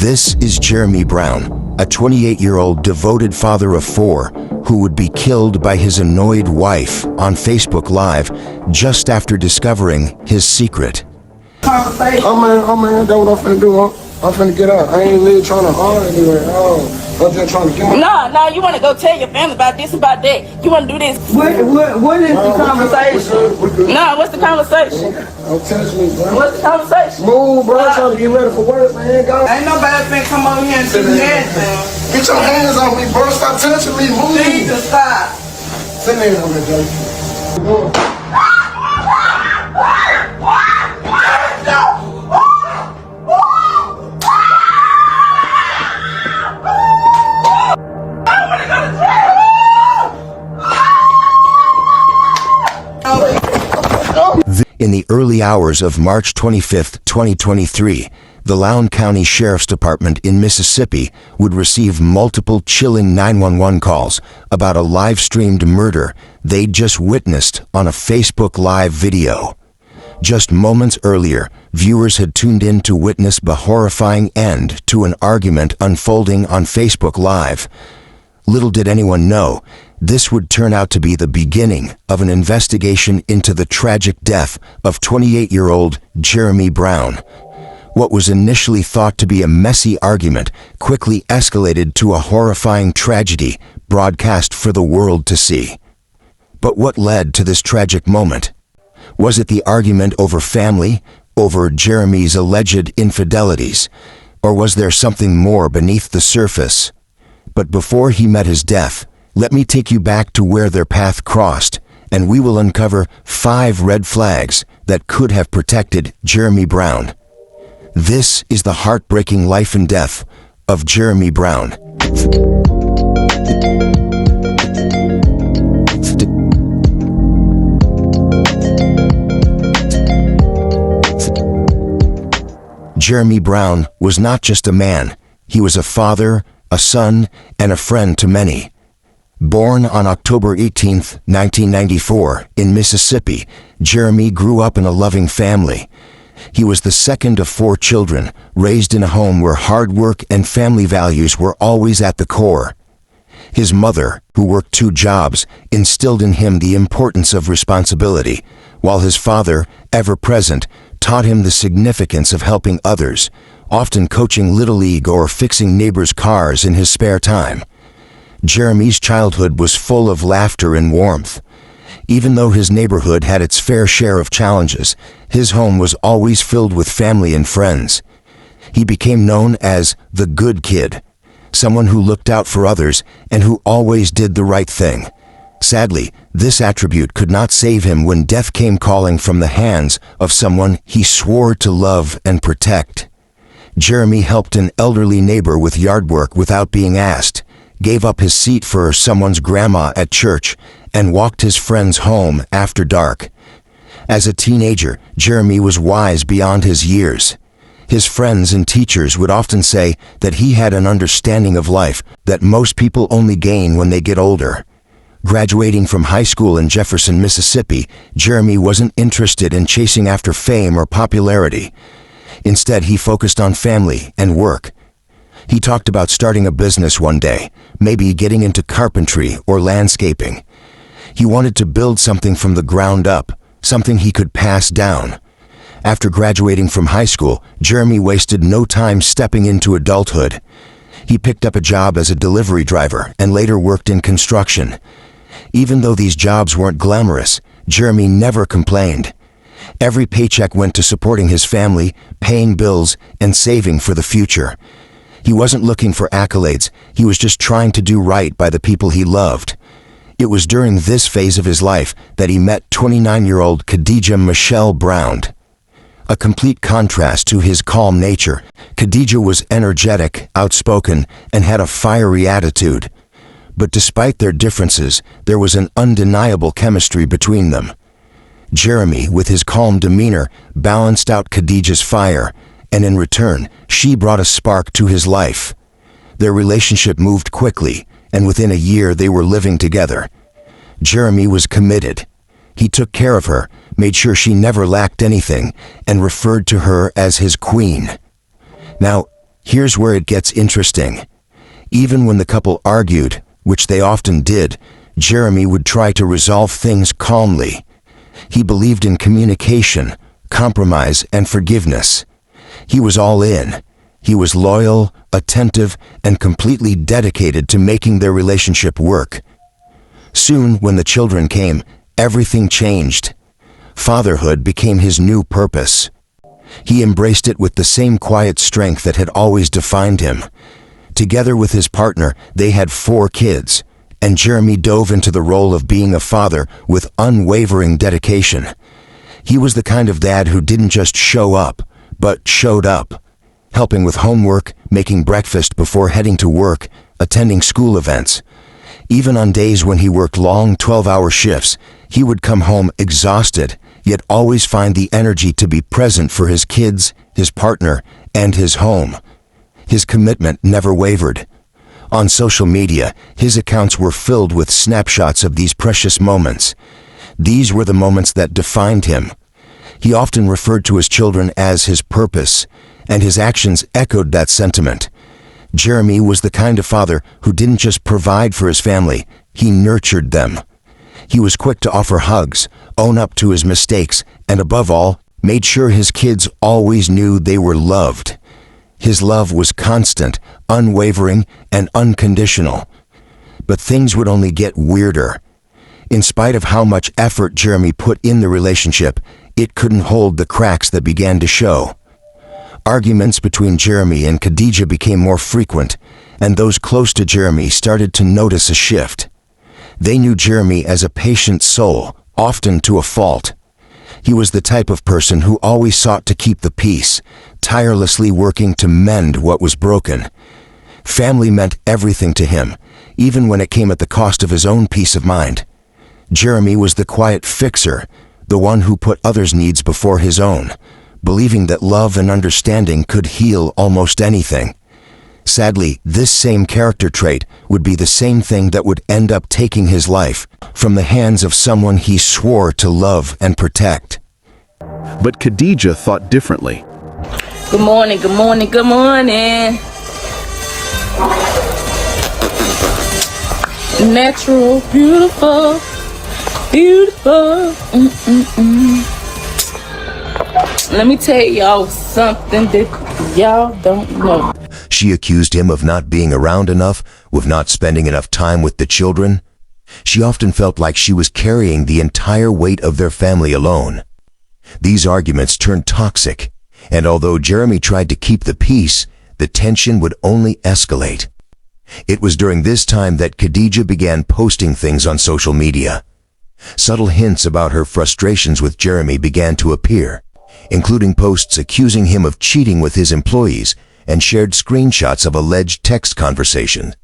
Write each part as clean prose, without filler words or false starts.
This is Jeremy Brown, a 28-year-old devoted father of four who would be killed by his annoyed wife on Facebook Live just after discovering his secret. Oh man, that's what I'm finna do. I'm finna get out. I ain't really trying to harm anyway. I'm just trying to get out. No, you want to go tell your family about this, about that. You want to do this. What is the conversation? No, what's the conversation? Don't touch me, bro. What's the conversation? Move, bro. I'm trying to get ready for work, man. Go. Ain't nobody finna come over here and do nothing. Get your hands off me, bro. Stop touching me. Move. Please just stop. Sit there on me, Jay. In the early hours of March 25, 2023, the Loudoun County Sheriff's Department in Mississippi would receive multiple chilling 911 calls about a live-streamed murder they'd just witnessed on a Facebook Live video. Just moments earlier, viewers had tuned in to witness the horrifying end to an argument unfolding on Facebook Live. Little did anyone know, this would turn out to be the beginning of an investigation into the tragic death of 28-year-old Jeremy Brown. What was initially thought to be a messy argument quickly escalated to a horrifying tragedy broadcast for the world to see. But what led to this tragic moment? Was it the argument over family, over Jeremy's alleged infidelities, or was there something more beneath the surface? But before he met his death, let me take you back to where their path crossed, and we will uncover 5 red flags that could have protected Jeremy Brown. This is the heartbreaking life and death of Jeremy Brown. Jeremy Brown was not just a man, he was a father, a son, and a friend to many. Born on October 18, 1994, in Mississippi, Jeremy grew up in a loving family. He was the second of 4 children, raised in a home where hard work and family values were always at the core. His mother, who worked 2 jobs, instilled in him the importance of responsibility, while his father, ever present, taught him the significance of helping others, often coaching Little League or fixing neighbors' cars in his spare time. Jeremy's childhood was full of laughter and warmth. Even though his neighborhood had its fair share of challenges, his home was always filled with family and friends. He became known as the good kid, someone who looked out for others and who always did the right thing. Sadly, this attribute could not save him when death came calling from the hands of someone he swore to love and protect. Jeremy helped an elderly neighbor with yard work without being asked, gave up his seat for someone's grandma at church, and walked his friends home after dark. As a teenager, Jeremy was wise beyond his years. His friends and teachers would often say that he had an understanding of life that most people only gain when they get older. Graduating from high school in Jefferson, Mississippi, Jeremy wasn't interested in chasing after fame or popularity. Instead, he focused on family and work. He talked about starting a business one day, maybe getting into carpentry or landscaping. He wanted to build something from the ground up, something he could pass down. After graduating from high school, Jeremy wasted no time stepping into adulthood. He picked up a job as a delivery driver and later worked in construction. Even though these jobs weren't glamorous, Jeremy never complained. Every paycheck went to supporting his family, paying bills, and saving for the future. He wasn't looking for accolades, he was just trying to do right by the people he loved. It was during this phase of his life that he met 29-year-old Khadijah Michelle Brown. A complete contrast to his calm nature, Khadijah was energetic, outspoken, and had a fiery attitude. But despite their differences, there was an undeniable chemistry between them. Jeremy, with his calm demeanor, balanced out Khadijah's fire, and in return, she brought a spark to his life. Their relationship moved quickly, and within a year they were living together. Jeremy was committed. He took care of her, made sure she never lacked anything, and referred to her as his queen. Now, Here's where it gets interesting. Even when the couple argued, which they often did, Jeremy would try to resolve things calmly. He believed in communication, compromise, and forgiveness. He was all in. He was loyal, attentive, and completely dedicated to making their relationship work. Soon, when the children came, everything changed. Fatherhood became his new purpose. He embraced it with the same quiet strength that had always defined him. Together with his partner, they had 4 kids, and Jeremy dove into the role of being a father with unwavering dedication. He was the kind of dad who didn't just show up, but showed up, helping with homework, making breakfast before heading to work, attending school events. Even on days when he worked long 12-hour shifts, he would come home exhausted, yet always find the energy to be present for his kids, his partner, and his home. His commitment never wavered. On social media, his accounts were filled with snapshots of these precious moments. These were the moments that defined him. He often referred to his children as his purpose, and his actions echoed that sentiment. Jeremy was the kind of father who didn't just provide for his family, he nurtured them. He was quick to offer hugs, own up to his mistakes, and above all, made sure his kids always knew they were loved. His love was constant, unwavering, and unconditional. But things would only get weirder. In spite of how much effort Jeremy put in the relationship, it couldn't hold the cracks that began to show. Arguments between Jeremy and Khadija became more frequent, and those close to Jeremy started to notice a shift. They knew Jeremy as a patient soul, often to a fault. He was the type of person who always sought to keep the peace, tirelessly working to mend what was broken. Family meant everything to him, even when it came at the cost of his own peace of mind. Jeremy was the quiet fixer, the one who put others' needs before his own, believing that love and understanding could heal almost anything. Sadly, this same character trait would be the same thing that would end up taking his life from the hands of someone he swore to love and protect. But Khadija thought differently. Good morning, good morning, good morning. Natural, beautiful, beautiful. Let me tell y'all something that y'all don't know. She accused him of not being around enough, with not spending enough time with the children. She often felt like she was carrying the entire weight of their family alone. These arguments turned toxic, and although Jeremy tried to keep the peace, the tension would only escalate. It was during this time that Khadija began posting things on social media. Subtle hints about her frustrations with Jeremy began to appear, including posts accusing him of cheating with his employees and shared screenshots of alleged text conversations.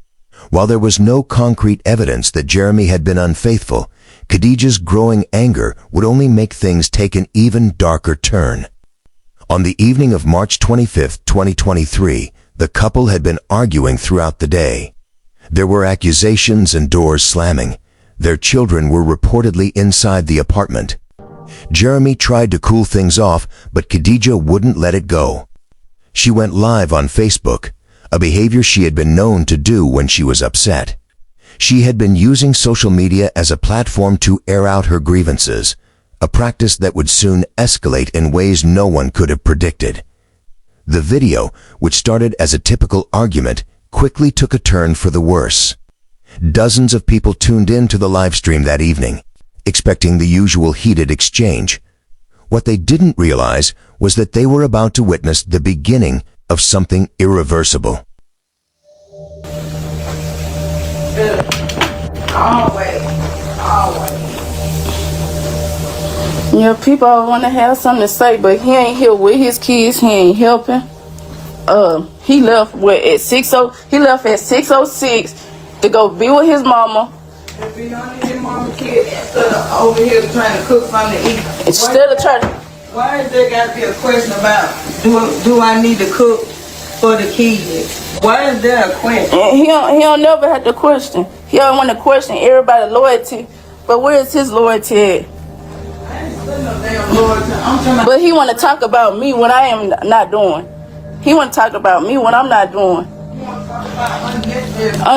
While there was no concrete evidence that Jeremy had been unfaithful, Khadija's growing anger would only make things take an even darker turn. On the evening of March 25, 2023, the couple had been arguing throughout the day. There were accusations and doors slamming. Their children were reportedly inside the apartment. Jeremy tried to cool things off, but Khadija wouldn't let it go. She went live on Facebook, a behavior she had been known to do when she was upset. She had been using social media as a platform to air out her grievances, a practice that would soon escalate in ways no one could have predicted. The video, which started as a typical argument, quickly took a turn for the worse. Dozens of people tuned in to the live stream that evening, expecting the usual heated exchange. What they didn't realize was that they were about to witness the beginning of something irreversible. Always. Yeah, people want to have something to say, but he ain't here with his kids. He ain't helping. He left at 6:00. He left at 6:06 to go be with his mama. If you don't need your mama kid instead of over here trying to cook something to eat. Instead of trying to. Why is there got to be a question about do I need to cook for the kids?Hy is there a question? And he don't never have to question. He don't want to question everybody's loyalty. But where is his loyalty at? I ain't still no damn loyalty. I'm talking about. But he want to talk about me when I am not doing. He want to talk about me when I'm not doing.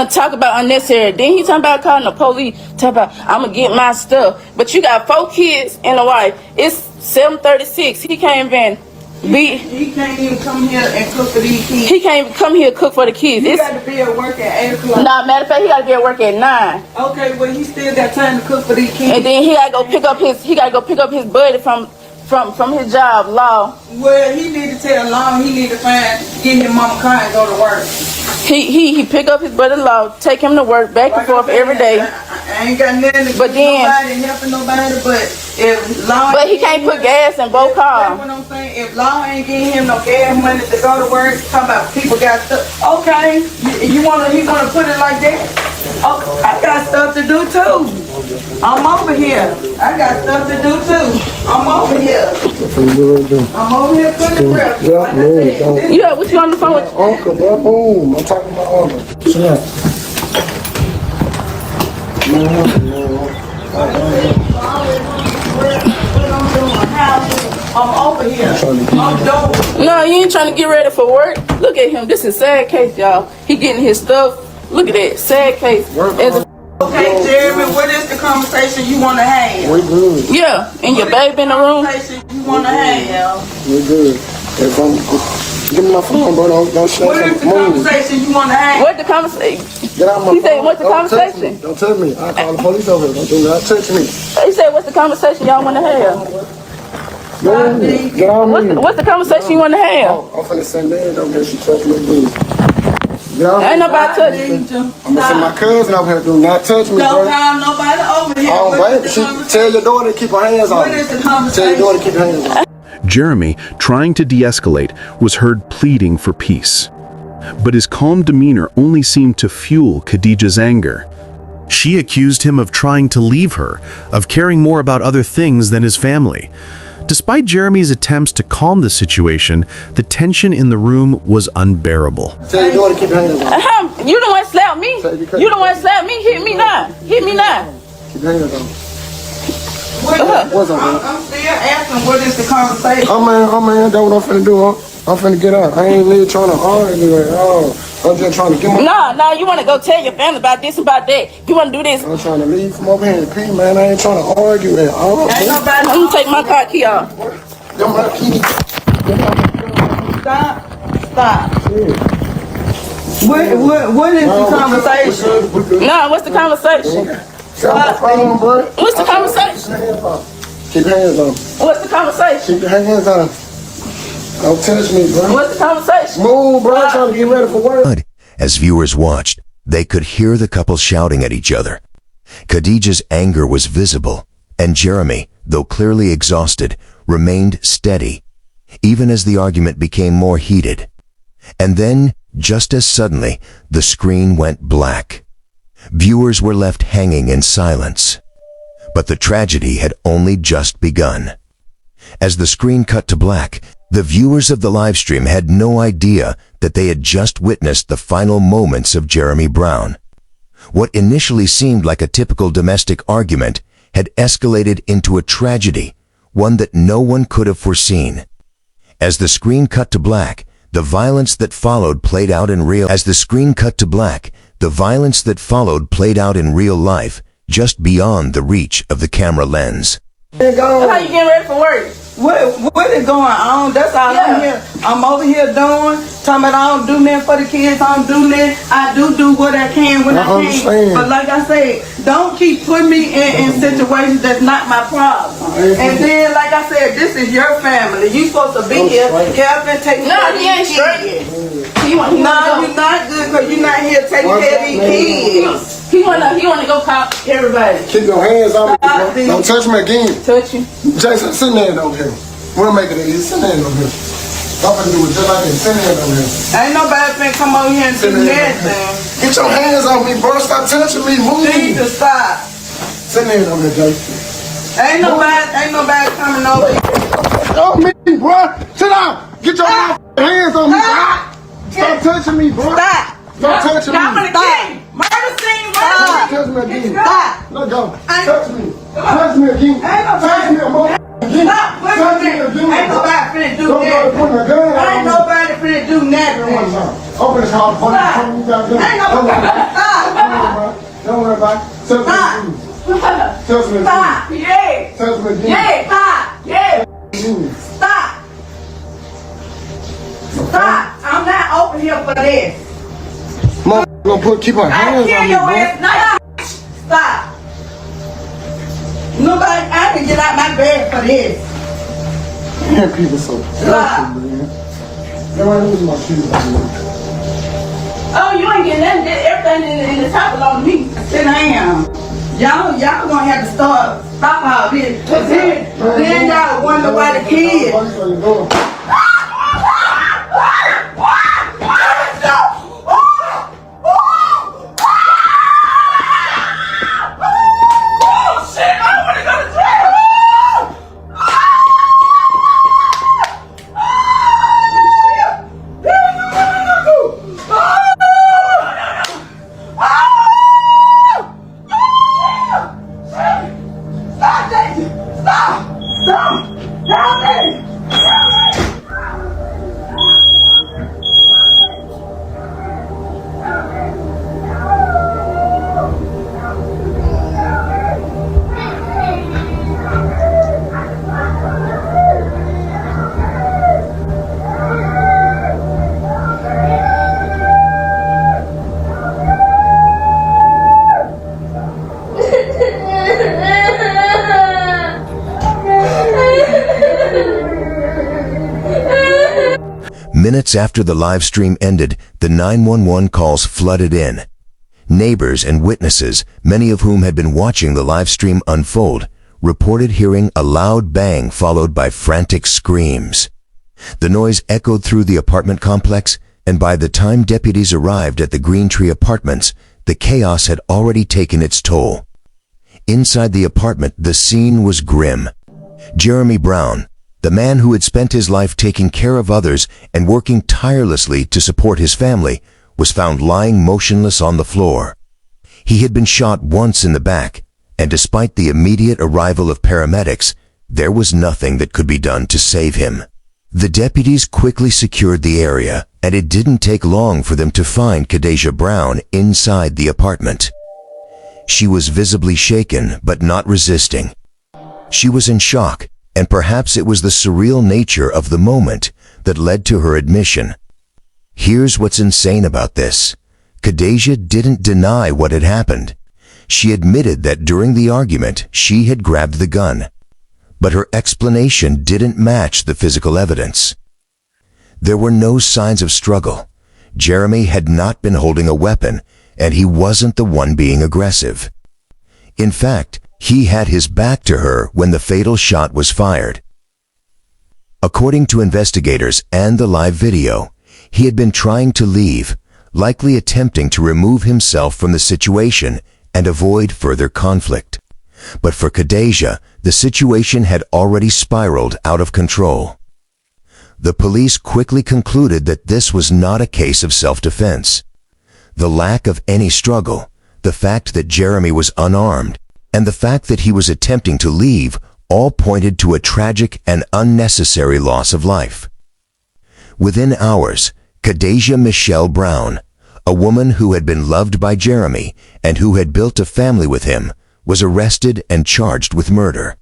Talk about unnecessary. Then he talking about calling the police. Talk about I'm gonna get my stuff. But you got 4 kids and a wife. It's 7:36. He can't even He can't even come here and cook for these kids. He can't even come here and cook for the kids. He got to be at work at 8 o'clock. Nah, matter of fact, he got to be at work at 9. Okay, well he still got time to cook for these kids. And then he got to go pick up his. He got to go pick up his buddy from his job, Law. Well, he need to tell Law he need to get his mama car and go to work. He pick up his buddy Law, take him to work back and forth every day. I ain't got nothing to But then, nobody helping nobody, but if Law. But he can't put gas in both cars. That's what I'm saying. If Law ain't getting him no gas money to go to work, talking about people got stuff. Okay, he wanna put it like that. Okay, I got stuff to do too. I'm over here. I got stuff to do too. I'm over here. I'm over here cooking breakfast. Yeah, what you on the phone with? Uncle, bro, boom. I'm talking about Uncle. Shut up. I'm over here. I'm doing. No, you ain't trying to get ready for work. Look at him. This is sad case, y'all. He getting his stuff. Look at that. Sad case. Okay, Jeremy, what is the conversation you want to have? We good. Yeah, and your baby in the room. Conversation you want to have? We good. If I'm, give me my phone, bro. Don't shut What is the conversation you want to have? What the conversation? Get out my He said, phone. what's the conversation? Don't touch me. I'll call the police over here. Do not touch me. He said, what's the conversation y'all want to have? Get out of me. What's the conversation you want to have? I'm finna send Mary over here. She touched me again. Get out. Ain't nobody touching. I'm gonna send my cousin over here. Do not touch me, Don't bro. call nobody over here. Oh, What baby. is the Tell your daughter to keep her hands on What me. is the Tell your conversation? daughter to keep her hands on me. Jeremy, trying to de-escalate, was heard pleading for peace. But his calm demeanor only seemed to fuel Khadijah's anger. She accused him of trying to leave her, of caring more about other things than his family. Despite Jeremy's attempts to calm the situation, the tension in the room was unbearable. Tell your daughter to keep her hands on me. You the one slap me. You the one slap me. Hit me now. Hit me now. Keep her hands on me. What's up, man? I'm still asking what is the conversation? Oh man, that's what I'm finna do, huh? I'm finna get out. I ain't really trying to argue at all. I'm just trying to get my... Nah, you want to go tell your family about this and about that. You want to do this. I'm trying to leave from over here in peace, man. I ain't trying to argue at all. Ain't nobody. I'm going to take my car key off. Get my key. Stop. What is the conversation? Nah, what's the conversation? What's the conversation? Keep your hands on. What's the conversation? Keep your hands on. Don't touch me, bro. What's the conversation? Move, bro. I'm trying to get ready for work. As viewers watched, they could hear the couple shouting at each other. Khadijah's anger was visible, and Jeremy, though clearly exhausted, remained steady, even as the argument became more heated. And then, just as suddenly, the screen went black. Viewers were left hanging in silence. But the tragedy had only just begun. As the screen cut to black, the viewers of the livestream had no idea that they had just witnessed the final moments of Jeremy Brown. What initially seemed like a typical domestic argument had escalated into a tragedy, one that no one could have foreseen. As the screen cut to black, the violence that followed played out in real life, just beyond the reach of the camera lens. How you getting ready for work? What is going on? That's all I'm here. I'm over here doing. Talking about I don't do nothing for the kids. I don't do nothing. I do what I can when I can. understand. But like I said, don't keep putting me in situations that's not my problem. And then, like I said, this is your family. You supposed to be here, helping, taking care of these kids. No, you're not good because you're not here taking care of these kids. He wanna go call everybody. Keep your hands on me, bro. Don't touch me again. Touch you. Jason, send that over here. We'll make it easy. Send that over here. I'm gonna do it just like that. Send that over here. Ain't nobody finna come over here and do nothing. Get your hands off me, bro. Stop touching me. Move. Need to stop. Send that over here, Jason. Ain't nobody coming over here. Oh, me, bro. Sit down. Get your hands on me, bro. Stop touching me, bro. Stop. Stop touching me. I'm gonna kill you. Murder scene, Stop touching me again. Stop. Let go. Touch me. Touch me again. Touch me a moment. Stop pushing me. Ain't nobody finna do that. Ain't nobody ain't finna do nothing. Open the car. You got to do it. Ain't no stop. Don't worry about it. Tell some of Stop. Yeah. Tell some of Yeah. Stop. Yeah. Stop. Stop. I'm not open here for this. Gonna keep our hands I on kill me, your bro. ass. Stop. Nobody, I can get out my bed for this. Man, people so Stop. man. Everybody losing my shoes. Oh, you ain't getting nothing. Everything in the top belong to me. Sit down. Y'all gonna have to stop all this. Then y'all wonder why the kids. Minutes after the live stream ended, the 911 calls flooded in. Neighbors and witnesses, many of whom had been watching the live stream unfold, reported hearing a loud bang followed by frantic screams. The noise echoed through the apartment complex, and by the time deputies arrived at the Green Tree Apartments, the chaos had already taken its toll. Inside the apartment, the scene was grim. Jeremy Brown, the man who had spent his life taking care of others and working tirelessly to support his family, was found lying motionless on the floor. He had been shot once in the back, and despite the immediate arrival of paramedics, there was nothing that could be done to save him. The deputies quickly secured the area, and it didn't take long for them to find Khadijah Brown inside the apartment. She was visibly shaken, but not resisting. She was in shock, and perhaps it was the surreal nature of the moment that led to her admission. Here's what's insane about this. Khadijah didn't deny what had happened. She admitted that during the argument, she had grabbed the gun. But her explanation didn't match the physical evidence. There were no signs of struggle. Jeremy had not been holding a weapon, and he wasn't the one being aggressive. In fact, he had his back to her when the fatal shot was fired. According to investigators and the live video, he had been trying to leave, likely attempting to remove himself from the situation and avoid further conflict. But for Khadijah, the situation had already spiraled out of control. The police quickly concluded that this was not a case of self-defense. The lack of any struggle, the fact that Jeremy was unarmed, and the fact that he was attempting to leave all pointed to a tragic and unnecessary loss of life. Within hours, Khadijah Michelle Brown, a woman who had been loved by Jeremy and who had built a family with him, was arrested and charged with murder.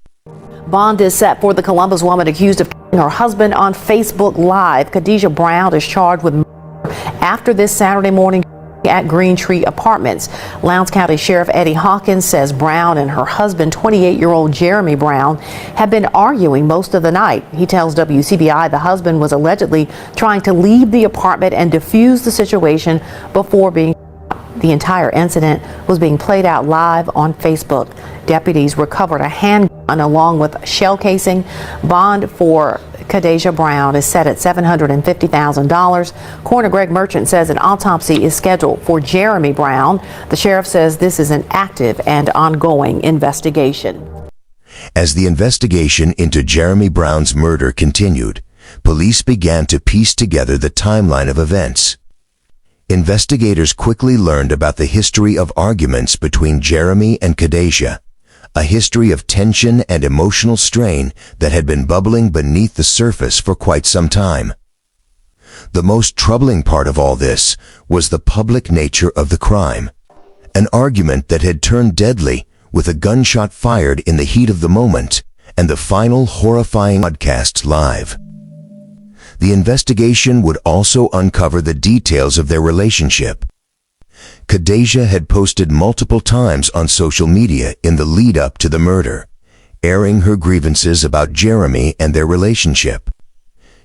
Bond is set for the Columbus woman accused of killing her husband on Facebook Live. Khadijah Brown is charged with murder after this Saturday morning at Green Tree Apartments. Lowndes County Sheriff Eddie Hawkins says Brown and her husband, 28-year-old Jeremy Brown, have been arguing most of the night. He tells WCBI the husband was allegedly trying to leave the apartment and defuse the situation before being shot. The entire incident was being played out live on Facebook. Deputies recovered a handgun along with shell casing. Bond for Khadijah Brown is set at $750,000. Coroner Greg Merchant says an autopsy is scheduled for Jeremy Brown. The sheriff says this is an active and ongoing investigation. As the investigation into Jeremy Brown's murder continued, police began to piece together the timeline of events. Investigators quickly learned about the history of arguments between Jeremy and Khadijah, a history of tension and emotional strain that had been bubbling beneath the surface for quite some time. The most troubling part of all this was the public nature of the crime. An argument that had turned deadly with a gunshot fired in the heat of the moment and the final horrifying broadcast live. The investigation would also uncover the details of their relationship. Khadijah had posted multiple times on social media in the lead-up to the murder, airing her grievances about Jeremy and their relationship.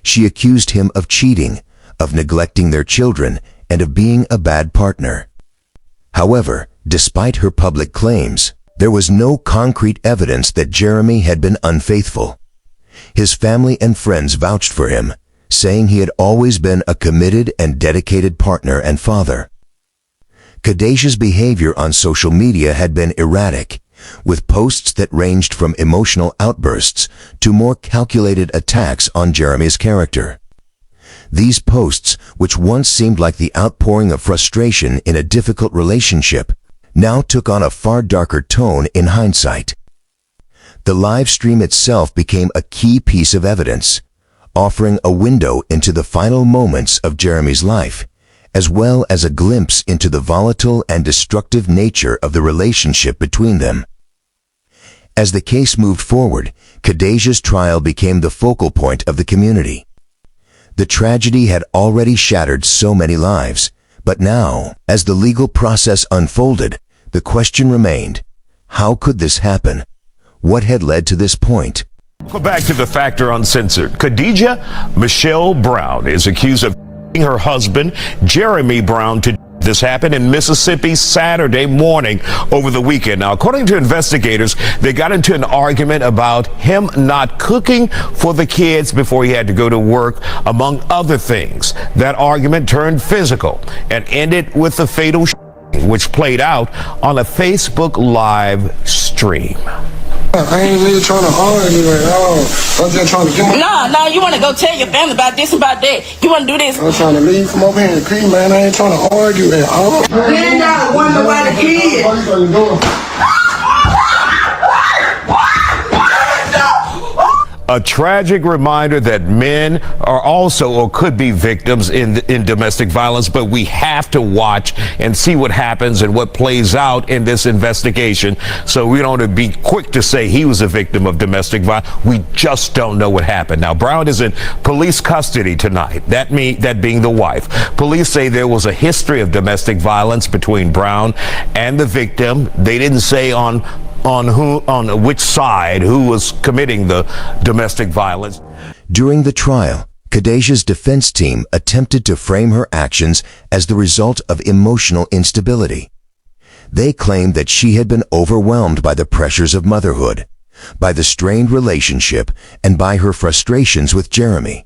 She accused him of cheating, of neglecting their children, and of being a bad partner. However, despite her public claims, there was no concrete evidence that Jeremy had been unfaithful. His family and friends vouched for him, saying he had always been a committed and dedicated partner and father. Khadijah's behavior on social media had been erratic, with posts that ranged from emotional outbursts to more calculated attacks on Jeremy's character. These posts, which once seemed like the outpouring of frustration in a difficult relationship, now took on a far darker tone in hindsight. The live stream itself became a key piece of evidence, offering a window into the final moments of Jeremy's life, as well as a glimpse into the volatile and destructive nature of the relationship between them. As the case moved forward, Khadijah's trial became the focal point of the community. The tragedy had already shattered so many lives, but now, as the legal process unfolded, the question remained, how could this happen? What had led to this point? Go back to the Factor Uncensored. Khadijah Michelle Brown is accused of her husband, Jeremy Brown, to this happened in Mississippi Saturday morning over the weekend. Now, according to investigators, they got into an argument about him not cooking for the kids before he had to go to work, among other things. That argument turned physical and ended with the fatal shooting, which played out on a Facebook Live stream. I ain't really trying to argue at all. I'm just trying to get my... No, you want to go tell your family about this and about that. You want to do this. I'm trying to leave from over here and pee, man. I ain't trying to argue at all. Then y'all wonder why the kids. What are you doing? A tragic reminder that men are also or could be victims in domestic violence, but we have to watch and see what happens and what plays out in this investigation. So we don't want to be quick to say he was a victim of domestic violence. We just don't know what happened. Now, Brown is in police custody tonight, that being the wife. Police say there was a history of domestic violence between Brown and the victim. They didn't say on which side, who was committing the domestic violence. During the trial, Khadijah's defense team attempted to frame her actions as the result of emotional instability. They claimed that she had been overwhelmed by the pressures of motherhood, by the strained relationship, and by her frustrations with Jeremy.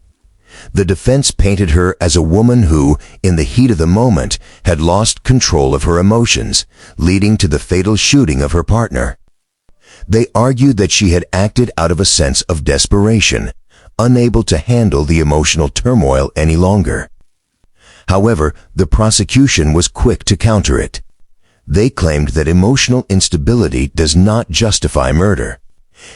The defense painted her as a woman who, in the heat of the moment, had lost control of her emotions, leading to the fatal shooting of her partner. They argued that she had acted out of a sense of desperation, unable to handle the emotional turmoil any longer. However, the prosecution was quick to counter it. They claimed that emotional instability does not justify murder.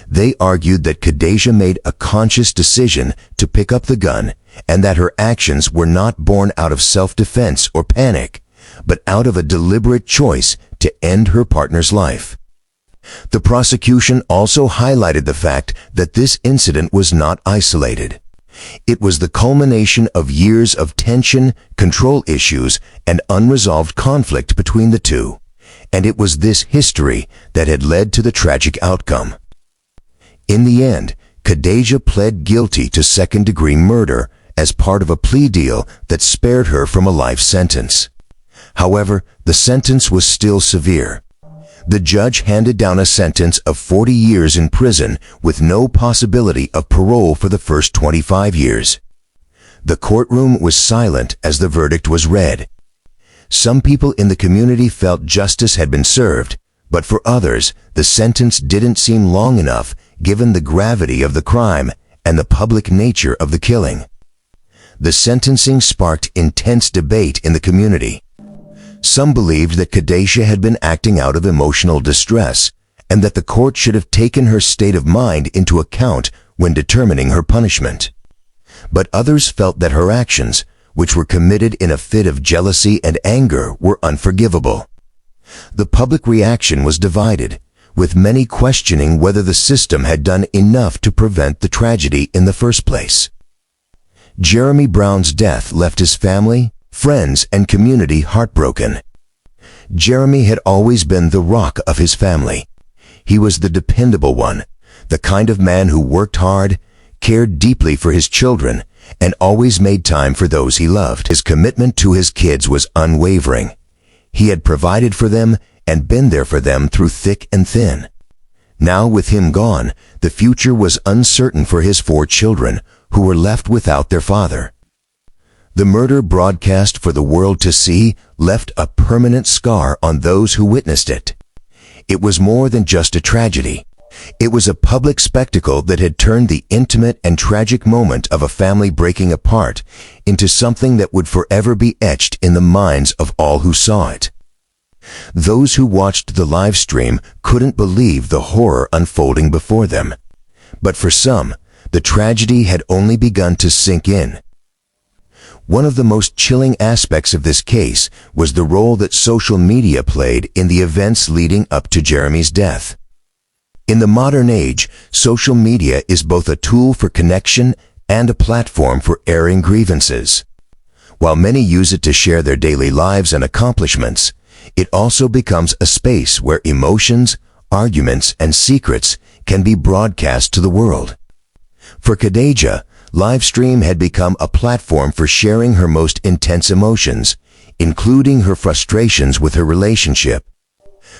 They argued that Khadijah made a conscious decision to pick up the gun and that her actions were not born out of self-defense or panic, but out of a deliberate choice to end her partner's life. The prosecution also highlighted the fact that this incident was not isolated. It was the culmination of years of tension, control issues, and unresolved conflict between the two, and it was this history that had led to the tragic outcome. In the end, Khadijah pled guilty to second-degree murder as part of a plea deal that spared her from a life sentence. However, the sentence was still severe. The judge handed down a sentence of 40 years in prison with no possibility of parole for the first 25 years. The courtroom was silent as the verdict was read. Some people in the community felt justice had been served, but for others, the sentence didn't seem long enough given the gravity of the crime and the public nature of the killing. The sentencing sparked intense debate in the community. Some believed that Khadijah had been acting out of emotional distress and that the court should have taken her state of mind into account when determining her punishment. But others felt that her actions, which were committed in a fit of jealousy and anger, were unforgivable. The public reaction was divided, with many questioning whether the system had done enough to prevent the tragedy in the first place. Jeremy Brown's death left his family, friends, and community heartbroken. Jeremy had always been the rock of his family. He was the dependable one, the kind of man who worked hard, cared deeply for his children, and always made time for those he loved. His commitment to his kids was unwavering. He had provided for them and been there for them through thick and thin. Now, with him gone, the future was uncertain for his 4 children, who were left without their father. The murder broadcast for the world to see left a permanent scar on those who witnessed it. It was more than just a tragedy. It was a public spectacle that had turned the intimate and tragic moment of a family breaking apart into something that would forever be etched in the minds of all who saw it. Those who watched the live stream couldn't believe the horror unfolding before them. But for some, the tragedy had only begun to sink in. One of the most chilling aspects of this case was the role that social media played in the events leading up to Jeremy's death. In the modern age, social media is both a tool for connection and a platform for airing grievances. While many use it to share their daily lives and accomplishments, it also becomes a space where emotions, arguments, and secrets can be broadcast to the world. For Khadijah, Livestream had become a platform for sharing her most intense emotions, including her frustrations with her relationship.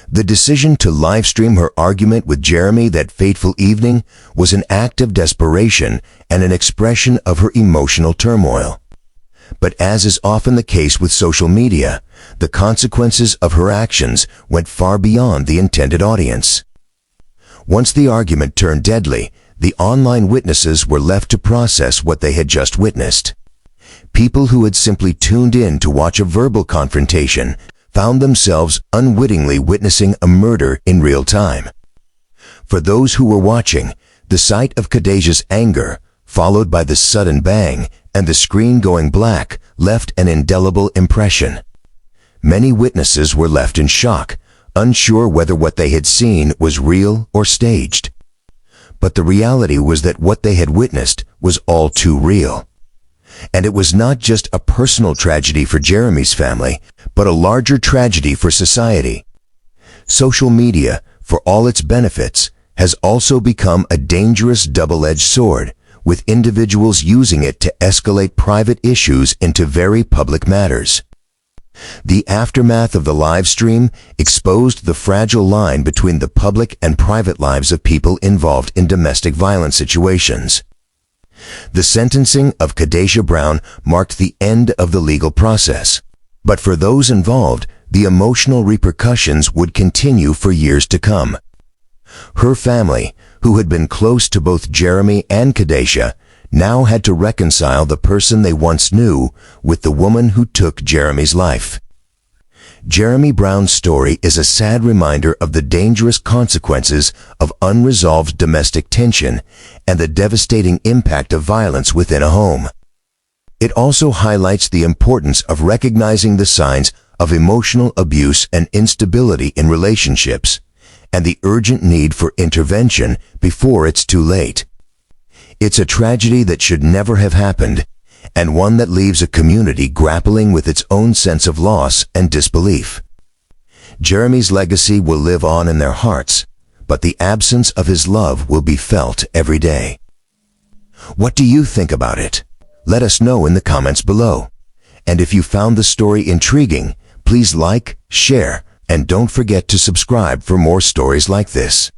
The decision to livestream her argument with Jeremy that fateful evening was an act of desperation and an expression of her emotional turmoil. But as is often the case with social media, the consequences of her actions went far beyond the intended audience. Once the argument turned deadly, the online witnesses were left to process what they had just witnessed. People who had simply tuned in to watch a verbal confrontation found themselves unwittingly witnessing a murder in real time. For those who were watching, the sight of Khadijah's anger, followed by the sudden bang and the screen going black, left an indelible impression. Many witnesses were left in shock, unsure whether what they had seen was real or staged. But the reality was that what they had witnessed was all too real. And it was not just a personal tragedy for Jeremy's family, but a larger tragedy for society. Social media, for all its benefits, has also become a dangerous double-edged sword, with individuals using it to escalate private issues into very public matters. The aftermath of the live stream exposed the fragile line between the public and private lives of people involved in domestic violence situations. The sentencing of Khadijah Brown marked the end of the legal process, but for those involved, the emotional repercussions would continue for years to come. Her family, who had been close to both Jeremy and Khadijah, now had to reconcile the person they once knew with the woman who took Jeremy's life. Jeremy Brown's story is a sad reminder of the dangerous consequences of unresolved domestic tension and the devastating impact of violence within a home. It also highlights the importance of recognizing the signs of emotional abuse and instability in relationships, and the urgent need for intervention before it's too late. It's a tragedy that should never have happened, and one that leaves a community grappling with its own sense of loss and disbelief. Jeremy's legacy will live on in their hearts, but the absence of his love will be felt every day. What do you think about it? Let us know in the comments below. And if you found the story intriguing, please like, share, and don't forget to subscribe for more stories like this.